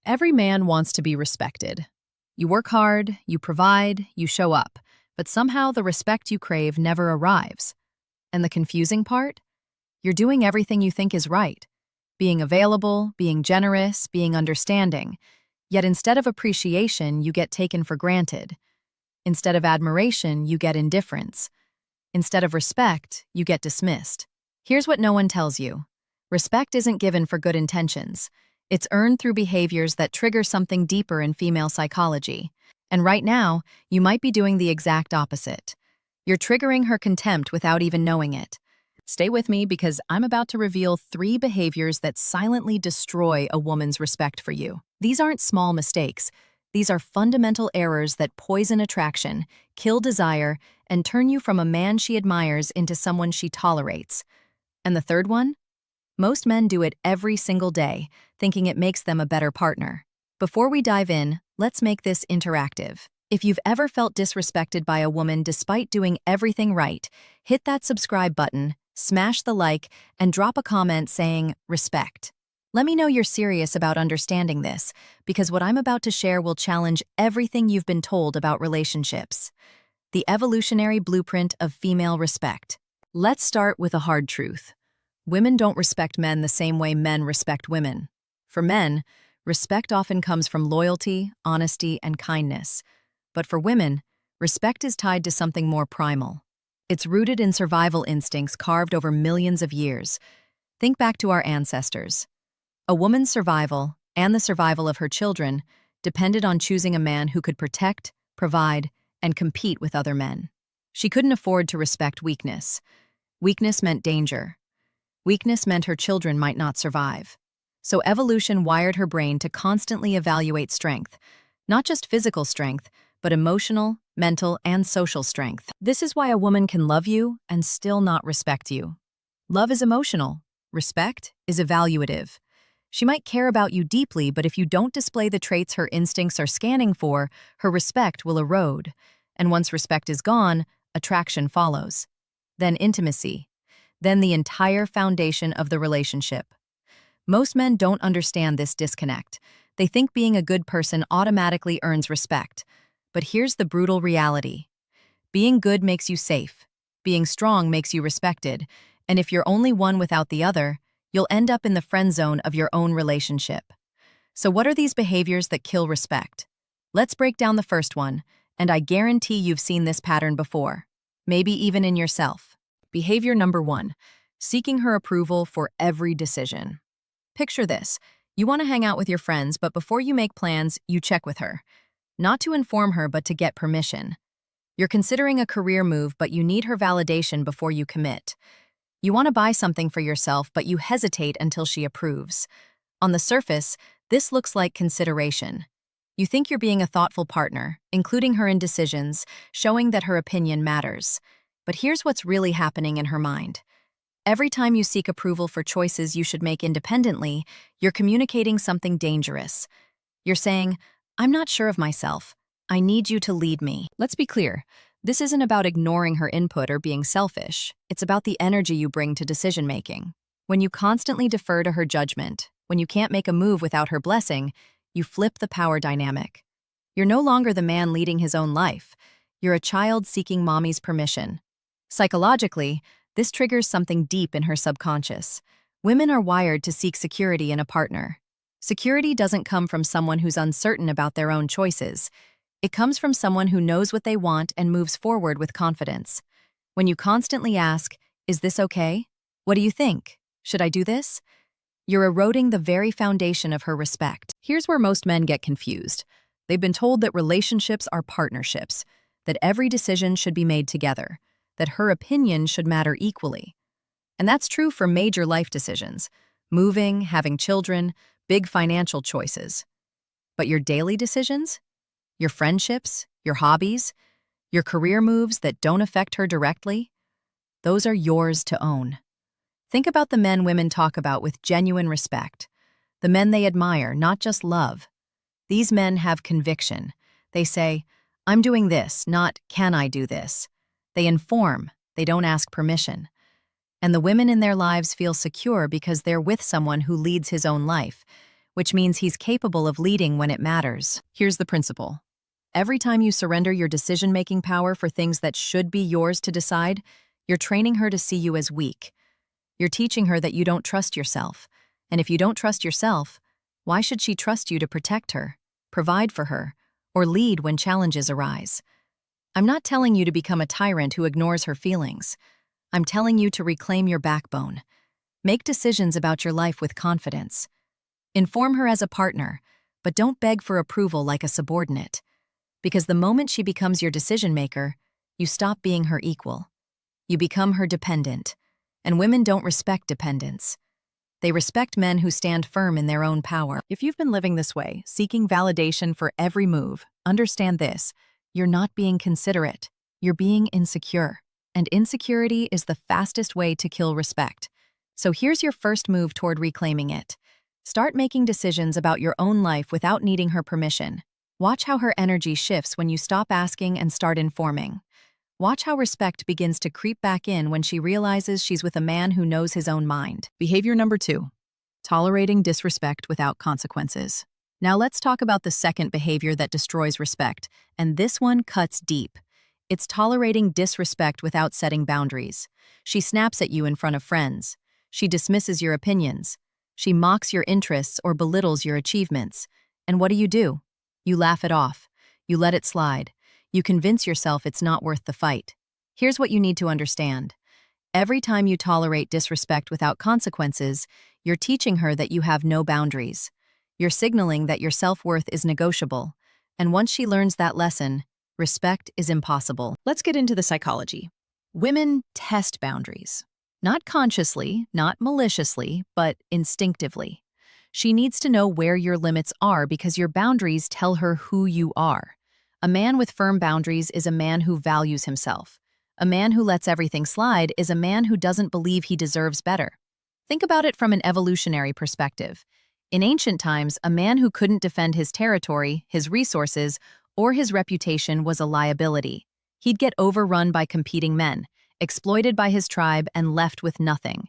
Every man wants to be respected. You work hard, you provide, you show up, but somehow the respect you crave never arrives. And the confusing part? You're doing everything you think is right. Being available, being generous, being understanding. Yet instead of appreciation, you get taken for granted. Instead of admiration, you get indifference. Instead of respect, you get dismissed. Here's what no one tells you. Respect isn't given for good intentions. It's earned through behaviors that trigger something deeper in female psychology. And right now, you might be doing the exact opposite. You're triggering her contempt without even knowing it. Stay with me because I'm about to reveal 3 behaviors that silently destroy a woman's respect for you. These aren't small mistakes. These are fundamental errors that poison attraction, kill desire, and turn you from a man she admires into someone she tolerates. And the third one? Most men do it every single day, thinking it makes them a better partner. Before we dive in, let's make this interactive. If you've ever felt disrespected by a woman despite doing everything right, hit that subscribe button, smash the like, and drop a comment saying, "Respect." Let me know you're serious about understanding this, because what I'm about to share will challenge everything you've been told about relationships. The evolutionary blueprint of female respect. Let's start with a hard truth. Women don't respect men the same way men respect women. For men, respect often comes from loyalty, honesty, and kindness. But for women, respect is tied to something more primal. It's rooted in survival instincts carved over millions of years. Think back to our ancestors. A woman's survival, and the survival of her children, depended on choosing a man who could protect, provide, and compete with other men. She couldn't afford to respect weakness. Weakness meant danger. Weakness meant her children might not survive. So evolution wired her brain to constantly evaluate strength, not just physical strength, but emotional, mental, and social strength. This is why a woman can love you and still not respect you. Love is emotional. Respect is evaluative. She might care about you deeply, but if you don't display the traits her instincts are scanning for, her respect will erode. And once respect is gone, attraction follows. Then intimacy. Then the entire foundation of the relationship. Most men don't understand this disconnect. They think being a good person automatically earns respect. But here's the brutal reality. Being good makes you safe. Being strong makes you respected. And if you're only one without the other, you'll end up in the friend zone of your own relationship. So what are these behaviors that kill respect? Let's break down the first one, and I guarantee you've seen this pattern before. Maybe even in yourself. Behavior number 1, seeking her approval for every decision. Picture this. You want to hang out with your friends, but before you make plans, you check with her. Not to inform her, but to get permission. You're considering a career move, but you need her validation before you commit. You want to buy something for yourself, but you hesitate until she approves. On the surface, this looks like consideration. You think you're being a thoughtful partner, including her in decisions, showing that her opinion matters. But here's what's really happening in her mind. Every time you seek approval for choices you should make independently, you're communicating something dangerous. You're saying, "I'm not sure of myself. I need you to lead me." Let's be clear. This isn't about ignoring her input or being selfish. It's about the energy you bring to decision-making. When you constantly defer to her judgment, when you can't make a move without her blessing, you flip the power dynamic. You're no longer the man leading his own life. You're a child seeking mommy's permission. Psychologically, this triggers something deep in her subconscious. Women are wired to seek security in a partner. Security doesn't come from someone who's uncertain about their own choices. It comes from someone who knows what they want and moves forward with confidence. When you constantly ask, "Is this okay? What do you think? Should I do this?" You're eroding the very foundation of her respect. Here's where most men get confused. They've been told that relationships are partnerships, that every decision should be made together, that her opinion should matter equally. And that's true for major life decisions, moving, having children, big financial choices. But your daily decisions? Your friendships, your hobbies, your career moves that don't affect her directly? Those are yours to own. Think about the men women talk about with genuine respect. The men they admire, not just love. These men have conviction. They say, "I'm doing this," not "can I do this?" They inform, they don't ask permission. And the women in their lives feel secure because they're with someone who leads his own life. which means he's capable of leading when it matters. Here's the principle. Every time you surrender your decision-making power for things that should be yours to decide, you're training her to see you as weak. You're teaching her that you don't trust yourself. And if you don't trust yourself, why should she trust you to protect her, provide for her, or lead when challenges arise? I'm not telling you to become a tyrant who ignores her feelings. I'm telling you to reclaim your backbone. Make decisions about your life with confidence. Inform her as a partner, but don't beg for approval like a subordinate. Because the moment she becomes your decision-maker, you stop being her equal. You become her dependent. And women don't respect dependence. They respect men who stand firm in their own power. If you've been living this way, seeking validation for every move, understand this: you're not being considerate. You're being insecure. And insecurity is the fastest way to kill respect. So here's your first move toward reclaiming it. Start making decisions about your own life without needing her permission. Watch how her energy shifts when you stop asking and start informing. Watch how respect begins to creep back in when she realizes she's with a man who knows his own mind. Behavior number 2, tolerating disrespect without consequences. Now let's talk about the second behavior that destroys respect, and this one cuts deep. It's tolerating disrespect without setting boundaries. She snaps at you in front of friends. She dismisses your opinions. She mocks your interests or belittles your achievements. And what do? You laugh it off. You let it slide. You convince yourself it's not worth the fight. Here's what you need to understand. Every time you tolerate disrespect without consequences, you're teaching her that you have no boundaries. You're signaling that your self-worth is negotiable. And once she learns that lesson, respect is impossible. Let's get into the psychology. Women test boundaries. Not consciously, not maliciously, but instinctively. She needs to know where your limits are because your boundaries tell her who you are. A man with firm boundaries is a man who values himself. A man who lets everything slide is a man who doesn't believe he deserves better. Think about it from an evolutionary perspective. In ancient times, a man who couldn't defend his territory, his resources, or his reputation was a liability. He'd get overrun by competing men, exploited by his tribe, and left with nothing.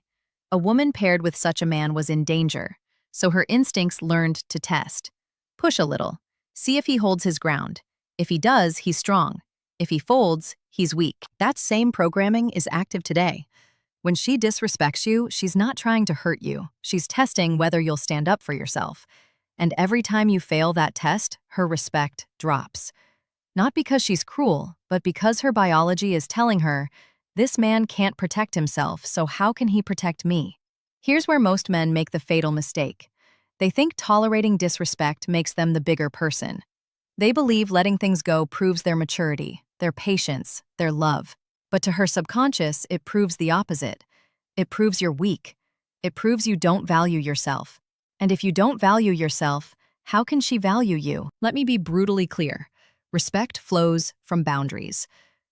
A woman paired with such a man was in danger, so her instincts learned to test. Push a little. See if he holds his ground. If he does, he's strong. If he folds, he's weak. That same programming is active today. When she disrespects you, she's not trying to hurt you. She's testing whether you'll stand up for yourself. And every time you fail that test, her respect drops. Not because she's cruel, but because her biology is telling her, this man can't protect himself, so how can he protect me? Here's where most men make the fatal mistake. They think tolerating disrespect makes them the bigger person. They believe letting things go proves their maturity, their patience, their love. But to her subconscious, it proves the opposite. It proves you're weak. It proves you don't value yourself. And if you don't value yourself, how can she value you? Let me be brutally clear. Respect flows from boundaries.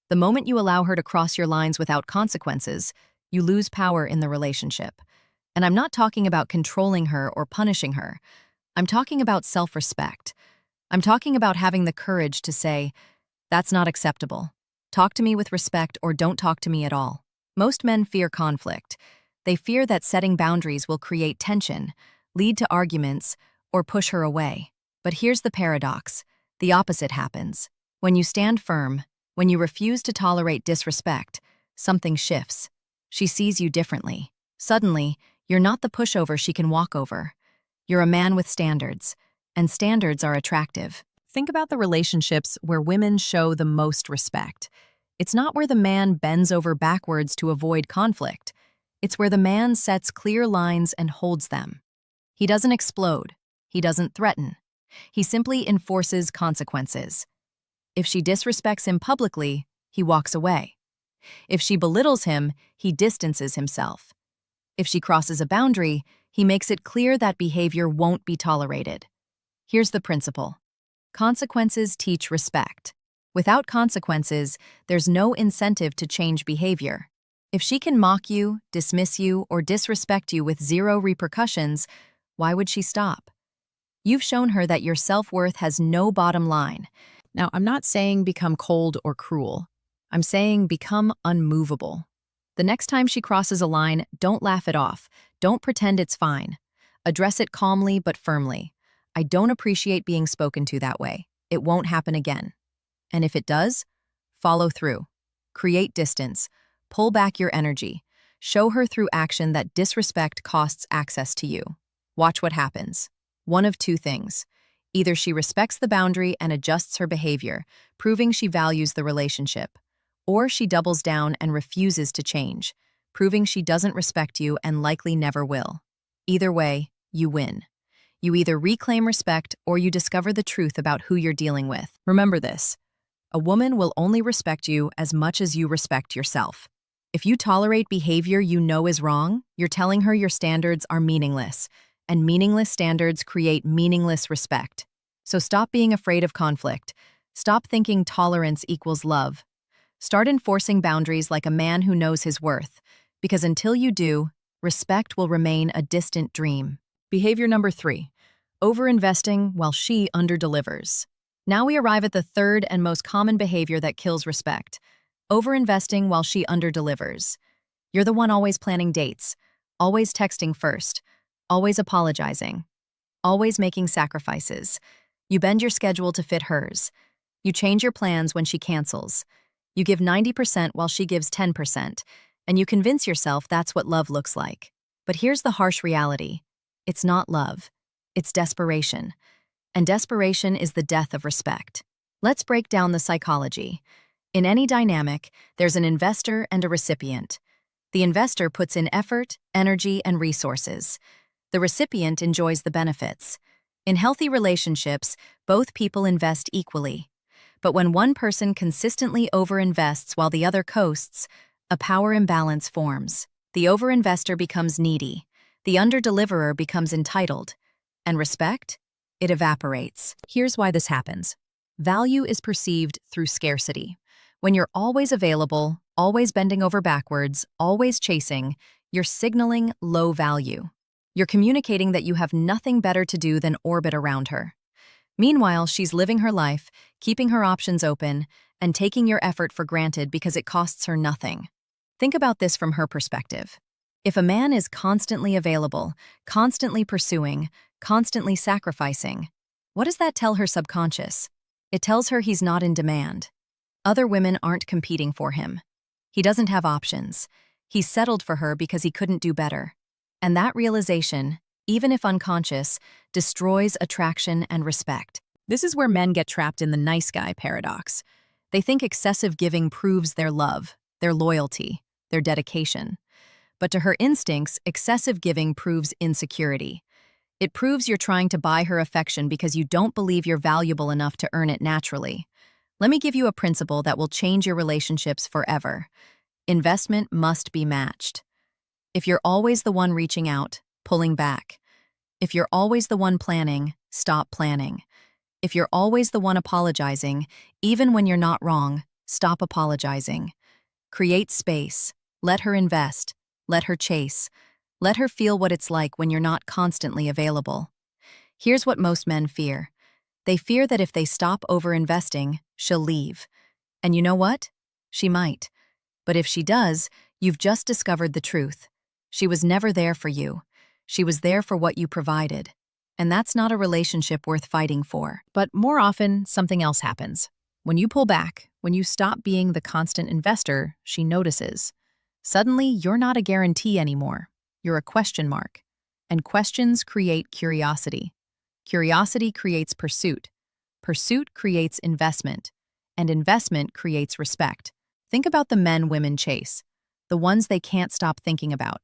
The moment you allow her to cross your lines without consequences, you lose power in the relationship. And I'm not talking about controlling her or punishing her. I'm talking about self-respect. I'm talking about having the courage to say, that's not acceptable. Talk to me with respect or don't talk to me at all. Most men fear conflict. They fear that setting boundaries will create tension, lead to arguments, or push her away. But here's the paradox. The opposite happens. When you stand firm, when you refuse to tolerate disrespect, something shifts. She sees you differently. Suddenly, you're not the pushover she can walk over. You're a man with standards, and standards are attractive. Think about the relationships where women show the most respect. It's not where the man bends over backwards to avoid conflict. It's where the man sets clear lines and holds them. He doesn't explode. He doesn't threaten. He simply enforces consequences. If she disrespects him publicly, he walks away. If she belittles him, he distances himself. If she crosses a boundary, he makes it clear that behavior won't be tolerated. Here's the principle. Consequences teach respect. Without consequences, there's no incentive to change behavior. If she can mock you, dismiss you, or disrespect you with zero repercussions, why would she stop? You've shown her that your self-worth has no bottom line. Now, I'm not saying become cold or cruel. I'm saying become unmovable. The next time she crosses a line, don't laugh it off. Don't pretend it's fine. Address it calmly but firmly. I don't appreciate being spoken to that way. It won't happen again. And if it does, follow through. Create distance. Pull back your energy. Show her through action that disrespect costs access to you. Watch what happens. One of two things. Either she respects the boundary and adjusts her behavior, proving she values the relationship, or she doubles down and refuses to change, proving she doesn't respect you and likely never will. Either way, you win. You either reclaim respect or you discover the truth about who you're dealing with. Remember this. A woman will only respect you as much as you respect yourself. If you tolerate behavior you know is wrong, you're telling her your standards are meaningless, and meaningless standards create meaningless respect. So stop being afraid of conflict. Stop thinking tolerance equals love. Start enforcing boundaries like a man who knows his worth, because until you do, respect will remain a distant dream. Behavior number 3, overinvesting while she underdelivers. Now we arrive at the third and most common behavior that kills respect, overinvesting while she underdelivers. You're the one always planning dates, always texting first, always apologizing, always making sacrifices. You bend your schedule to fit hers. You change your plans when she cancels. You give 90% while she gives 10%, and you convince yourself that's what love looks like. But here's the harsh reality. It's not love. It's desperation. And desperation is the death of respect. Let's break down the psychology. In any dynamic, there's an investor and a recipient. The investor puts in effort, energy, and resources. The recipient enjoys the benefits. In healthy relationships, both people invest equally. But when one person consistently overinvests while the other coasts, a power imbalance forms. The overinvestor becomes needy. The underdeliverer becomes entitled. And respect? It evaporates. Here's why this happens. Value is perceived through scarcity. When you're always available, always bending over backwards, always chasing, you're signaling low value. You're communicating that you have nothing better to do than orbit around her. Meanwhile, she's living her life, keeping her options open, and taking your effort for granted because it costs her nothing. Think about this from her perspective. If a man is constantly available, constantly pursuing, constantly sacrificing, what does that tell her subconscious? It tells her he's not in demand. Other women aren't competing for him. He doesn't have options. He's settled for her because he couldn't do better. And that realization, even if unconscious, destroys attraction and respect. This is where men get trapped in the nice guy paradox. They think excessive giving proves their love, their loyalty, their dedication. But to her instincts, excessive giving proves insecurity. It proves you're trying to buy her affection because you don't believe you're valuable enough to earn it naturally. Let me give you a principle that will change your relationships forever. Investment must be matched. If you're always the one reaching out, pulling back. If you're always the one planning, stop planning. If you're always the one apologizing, even when you're not wrong, stop apologizing. Create space. Let her invest. Let her chase. Let her feel what it's like when you're not constantly available. Here's what most men fear. They fear that if they stop overinvesting, she'll leave. And you know what? She might. But if she does, you've just discovered the truth. She was never there for you. She was there for what you provided. And that's not a relationship worth fighting for. But more often, something else happens. When you pull back, when you stop being the constant investor, she notices. Suddenly, you're not a guarantee anymore. You're a question mark. And questions create curiosity. Curiosity creates pursuit. Pursuit creates investment. And investment creates respect. Think about the men women chase, the ones they can't stop thinking about.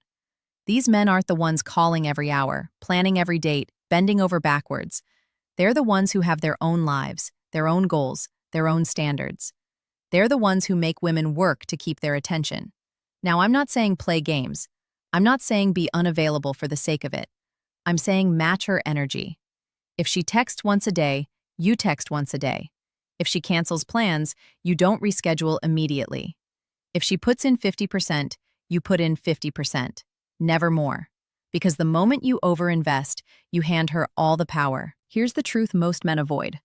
These men aren't the ones calling every hour, planning every date, bending over backwards. They're the ones who have their own lives, their own goals, their own standards. They're the ones who make women work to keep their attention. Now, I'm not saying play games. I'm not saying be unavailable for the sake of it. I'm saying match her energy. If she texts once a day, you text once a day. If she cancels plans, you don't reschedule immediately. If she puts in 50%, you put in 50%. Never more. Because the moment you overinvest, you hand her all the power. Here's the truth most men avoid.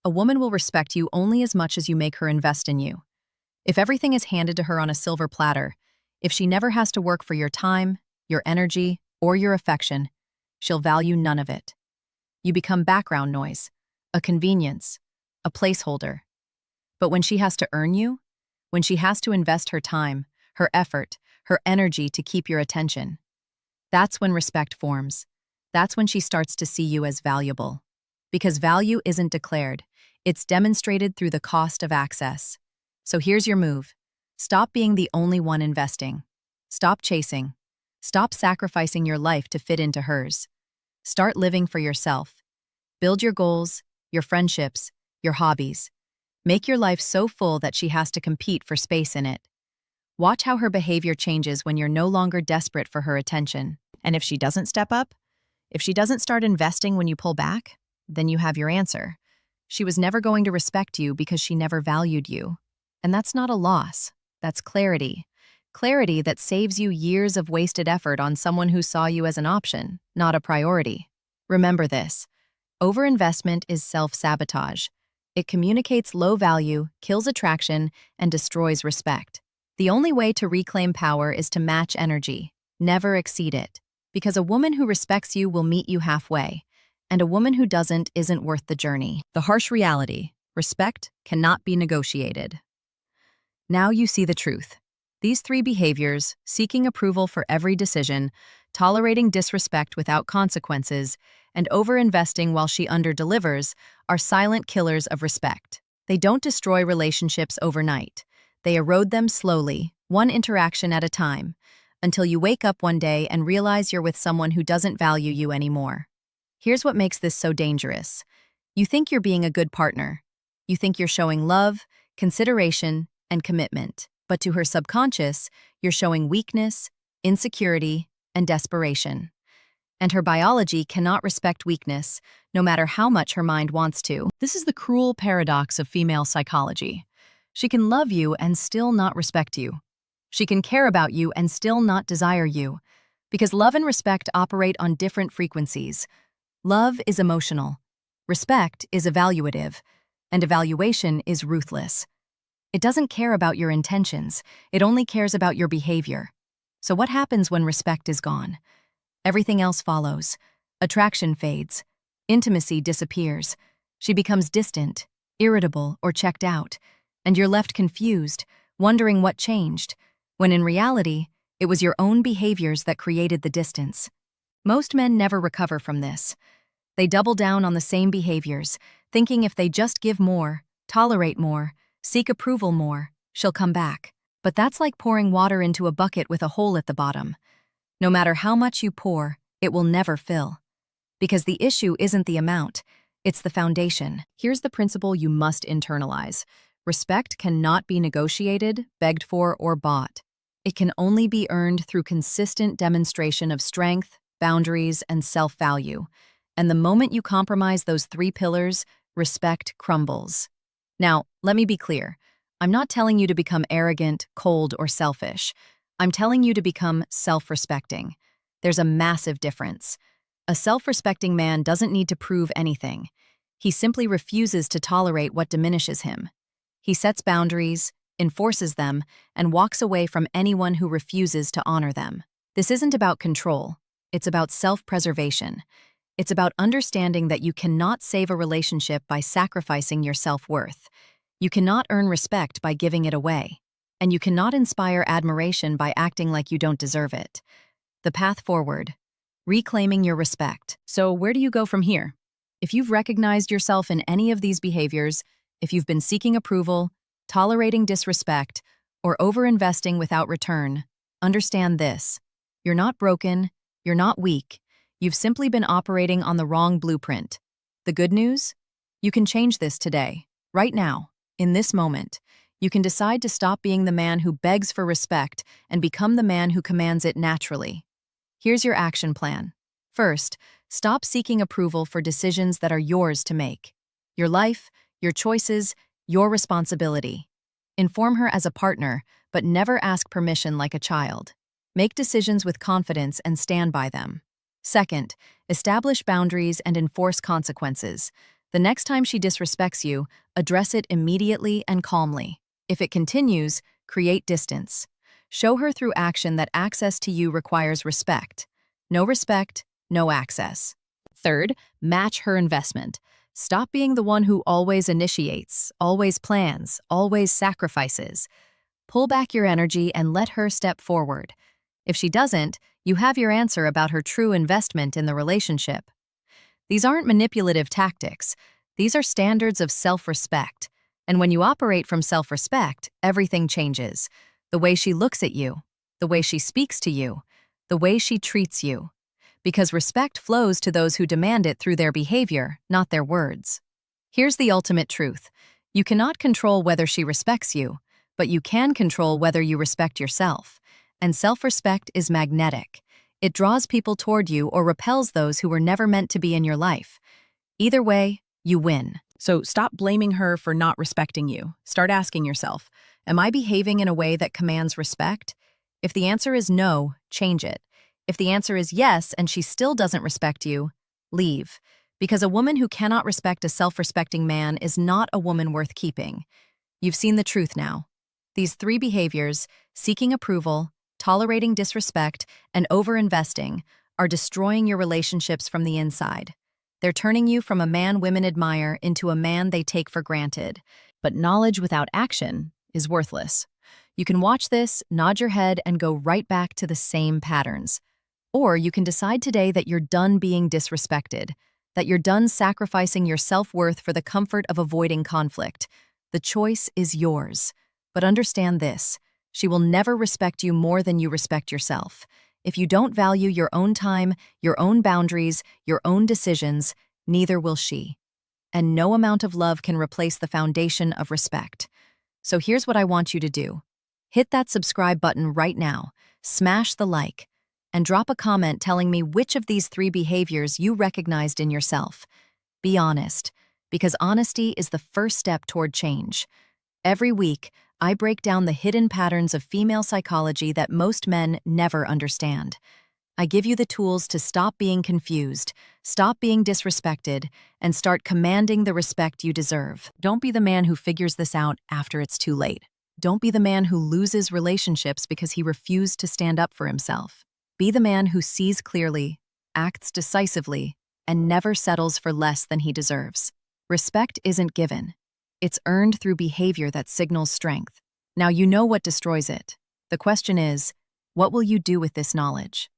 A woman will respect you only as much as you make her invest in you. If everything is handed to her on a silver platter, if she never has to work for your time, your energy, or your affection, she'll value none of it. You become background noise, a convenience, a placeholder. But when she has to earn you, when she has to invest her time, her effort, her energy to keep your attention, that's when respect forms. That's when she starts to see you as valuable. Because value isn't declared, it's demonstrated through the cost of access. So here's your move. Stop being the only one investing. Stop chasing. Stop sacrificing your life to fit into hers. Start living for yourself. Build your goals, your friendships, your hobbies. Make your life so full that she has to compete for space in it. Watch how her behavior changes when you're no longer desperate for her attention. And if she doesn't step up, if she doesn't start investing when you pull back, then you have your answer. She was never going to respect you because she never valued you. And that's not a loss. That's clarity. Clarity that saves you years of wasted effort on someone who saw you as an option, not a priority. Remember this. Overinvestment is self-sabotage. It communicates low value, kills attraction, and destroys respect. The only way to reclaim power is to match energy, never exceed it. Because a woman who respects you will meet you halfway, and a woman who doesn't isn't worth the journey. The harsh reality: respect cannot be negotiated. Now you see the truth. These three behaviors, seeking approval for every decision, tolerating disrespect without consequences, and overinvesting while she underdelivers, are silent killers of respect. They don't destroy relationships overnight. They erode them slowly, one interaction at a time, until you wake up one day and realize you're with someone who doesn't value you anymore. Here's what makes this so dangerous. You think you're being a good partner. You think you're showing love, consideration, and commitment. But to her subconscious, you're showing weakness, insecurity, and desperation. And her biology cannot respect weakness, no matter how much her mind wants to. This is the cruel paradox of female psychology. She can love you and still not respect you. She can care about you and still not desire you. Because love and respect operate on different frequencies. Love is emotional. Respect is evaluative. And evaluation is ruthless. It doesn't care about your intentions. It only cares about your behavior. So what happens when respect is gone? Everything else follows. Attraction fades. Intimacy disappears. She becomes distant, irritable, or checked out. And you're left confused, wondering what changed, when in reality, it was your own behaviors that created the distance. Most men never recover from this. They double down on the same behaviors, thinking if they just give more, tolerate more, seek approval more, she'll come back. But that's like pouring water into a bucket with a hole at the bottom. No matter how much you pour, it will never fill. Because the issue isn't the amount, it's the foundation. Here's the principle you must internalize. Respect cannot be negotiated, begged for, or bought. It can only be earned through consistent demonstration of strength, boundaries, and self-value. And the moment you compromise those three pillars, respect crumbles. Now, let me be clear. I'm not telling you to become arrogant, cold, or selfish. I'm telling you to become self-respecting. There's a massive difference. A self-respecting man doesn't need to prove anything. He simply refuses to tolerate what diminishes him. He sets boundaries, enforces them, and walks away from anyone who refuses to honor them. This isn't about control. It's about self-preservation. It's about understanding that you cannot save a relationship by sacrificing your self-worth. You cannot earn respect by giving it away. And you cannot inspire admiration by acting like you don't deserve it. The path forward: reclaiming your respect. So where do you go from here? If you've recognized yourself in any of these behaviors, if you've been seeking approval, tolerating disrespect, or overinvesting without return, understand this. You're not broken, you're not weak. You've simply been operating on the wrong blueprint. The good news? You can change this today, right now, in this moment. You can decide to stop being the man who begs for respect and become the man who commands it naturally. Here's your action plan. First, stop seeking approval for decisions that are yours to make. Your life, your choices, your responsibility. Inform her as a partner, but never ask permission like a child. Make decisions with confidence and stand by them. Second, establish boundaries and enforce consequences. The next time she disrespects you, address it immediately and calmly. If it continues, create distance. Show her through action that access to you requires respect. No respect, no access. Third, match her investment. Stop being the one who always initiates, always plans, always sacrifices. Pull back your energy and let her step forward. If she doesn't, you have your answer about her true investment in the relationship. These aren't manipulative tactics. These are standards of self-respect. And when you operate from self-respect, everything changes. The way she looks at you, the way she speaks to you, the way she treats you. Because respect flows to those who demand it through their behavior, not their words. Here's the ultimate truth. You cannot control whether she respects you, but you can control whether you respect yourself. And self-respect is magnetic. It draws people toward you or repels those who were never meant to be in your life. Either way, you win. So stop blaming her for not respecting you. Start asking yourself, am I behaving in a way that commands respect? If the answer is no, change it. If the answer is yes and she still doesn't respect you, leave. Because a woman who cannot respect a self-respecting man is not a woman worth keeping. You've seen the truth now. These three behaviors, seeking approval, tolerating disrespect, and over-investing, are destroying your relationships from the inside. They're turning you from a man women admire into a man they take for granted. But knowledge without action is worthless. You can watch this, nod your head, and go right back to the same patterns. Or you can decide today that you're done being disrespected, that you're done sacrificing your self-worth for the comfort of avoiding conflict. The choice is yours. But understand this, she will never respect you more than you respect yourself. If you don't value your own time, your own boundaries, your own decisions, neither will she. And no amount of love can replace the foundation of respect. So here's what I want you to do. Hit that subscribe button right now, smash the like, and drop a comment telling me which of these three behaviors you recognized in yourself. Be honest, because honesty is the first step toward change. Every week, I break down the hidden patterns of female psychology that most men never understand. I give you the tools to stop being confused, stop being disrespected, and start commanding the respect you deserve. Don't be the man who figures this out after it's too late. Don't be the man who loses relationships because he refused to stand up for himself. Be the man who sees clearly, acts decisively, and never settles for less than he deserves. Respect isn't given. It's earned through behavior that signals strength. Now you know what destroys it. The question is, what will you do with this knowledge?